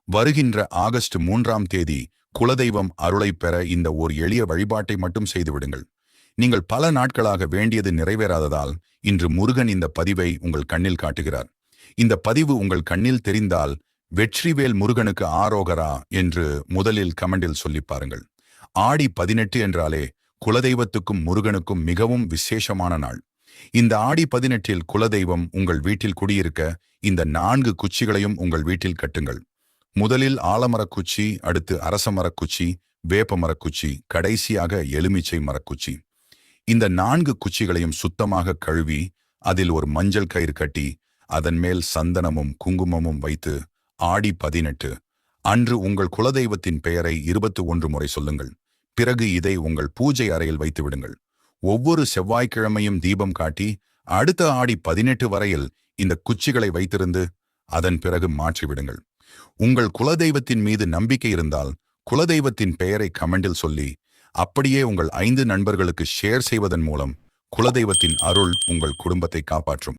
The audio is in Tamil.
வருகின்ற ஆகஸ்ட் 3ஆம் தேதி குலதெய்வம் அருளை பெற இந்த ஓர் எளிய வழிபாட்டை மட்டும் செய்துவிடுங்கள். நீங்கள் பல நாட்களாக வேண்டியது நிறைவேறாததால் இன்று முருகன் இந்த பதிவை உங்கள் கண்ணில் காட்டுகிறார். இந்த பதிவு உங்கள் கண்ணில் தெரிந்தால் வெற்றிவேல் முருகனுக்கு ஆரோகரா என்று முதலில் கமெண்டில் சொல்லி பாருங்கள். ஆடி 18 என்றாலே குலதெய்வத்துக்கும் முருகனுக்கும் மிகவும் விசேஷமான நாள். இந்த ஆடி 18இல் குலதெய்வம் உங்கள் வீட்டில் குடியிருக்க இந்த 4 குச்சிகளையும் உங்கள் வீட்டில் கட்டுங்கள். முதலில் ஆலமரக்குச்சி, அடுத்து அரச மரக்குச்சி, வேப்ப மரக்குச்சி, கடைசியாக எலுமிச்சை மரக்குச்சி. இந்த 4 குச்சிகளையும் சுத்தமாக கழுவி அதில் ஒரு மஞ்சள் கயிறு கட்டி அதன் மேல் சந்தனமும் குங்குமமும் வைத்து ஆடி 18 அன்று உங்கள் குலதெய்வத்தின் பெயரை 21 முறை சொல்லுங்கள். பிறகு இதை உங்கள் பூஜை அறையில் வைத்து விடுங்கள். ஒவ்வொரு செவ்வாய்க்கிழமையும் தீபம் காட்டி அடுத்த ஆடி 18 வரையில் இந்த குச்சிகளை வைத்திருந்து அதன் பிறகு மாற்றிவிடுங்கள். உங்கள் குலதெய்வத்தின் மீது நம்பிக்கை இருந்தால் குலதெய்வத்தின் பெயரை கமெண்டில் சொல்லி அப்படியே உங்கள் 5 நண்பர்களுக்கு ஷேர் செய்வதன் மூலம் குலதெய்வத்தின் அருள் உங்கள் குடும்பத்தை காப்பாற்றும்.